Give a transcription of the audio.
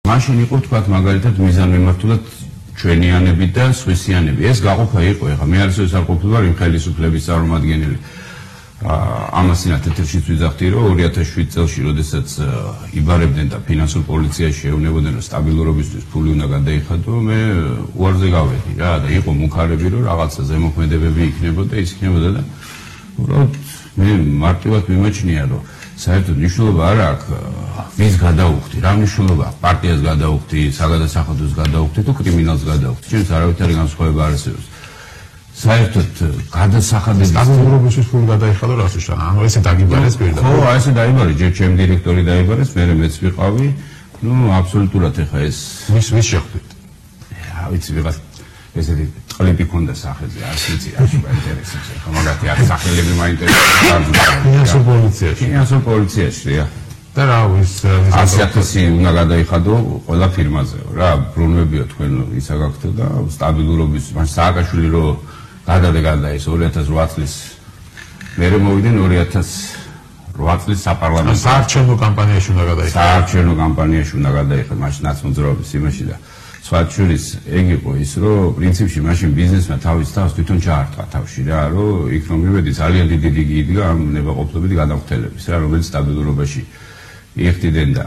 მაშინ იყო თქვათ მაგალითად მიზანმიმართულად ჩვენიანები და სვისიანები. ეს გაყოფა იყო, ეხლა მე არასოდეს არ ყოფილი ვარ იმ ხელისუფლების წარმომადგენელი. ამასინათ ეთერშიც ვიძახდი, რომ 2007 წელს, როდესაც იბარებდნენ და ფინანსურ პოლიციაში შეევნებოდნენ, რომ სტაბილურობისთვის ფული უნდა გადაიხადო, მე უარზე გავედი რა და იყო მუქარები, რომ რაღაცა ზემოქმედებები იქნებოდა, ის იქნებოდა და უბრალოდ მე მარტივად მიმაჩნია, რომ საერთოდ მნიშვნელობა არ აქვს ვის გადაუხდი, რა მნიშვნელობა აქვს პარტიას გადაუხდი, საგადასახადოს გადაუხდი თუ კრიმინალს გადაუხდი. ჩემს არავითარი განსხვავება არ არსებობს. საერთოდ გადასახადების სტაბილურობისთვის ფული გადაიხადო რას უშავ? ესე დაგიბარეს პირდაპირ. ხო, ესე დაიბარეს, ჯერ ჩემი დირექტორი დაიბარეს, მე მეც ვიყავი. აბსოლუტურად ეხა ეს ვის შეხვდით? რა ვიცი, ვიღაც ესეთი ტყლები ქონდა სახეზე, არც ვიცი, რა შეინტერესებს. ეხა მაგათი არის სახელები მაინტერესებს. ფინანსურ პოლიციაში, რა. და რა ის 100,000 უნდა გადაიხადო ყველა ფირმაზეო რა, ბრუნვებიო თქვენ ისა გაქვთ და სტაბილურობის, მაშინ სააკაშვილი რო გადაეს 2008 წლის მერე მოვიდნენ 2008 წლის საპარლამენტო საარჩევნო კამპანიაში უნდა გადაიხადო. საარჩევნო კამპანიაში უნდა გადაიხადო, მაშინ ნაცმოძრაობის იმაში და სხვა შორის ეგ იყო ის, რომ პრინციპში მაშინ ბიზნესმა თავის თავს თვითონ ჩაარტყა თავში რა, რომ იქ რომ მივედი ძალიან დიდი იდგა ამ ნებაყოფლობით გადამხდელების რა, რომელიც სტაბილურობაში იხდიდნენ და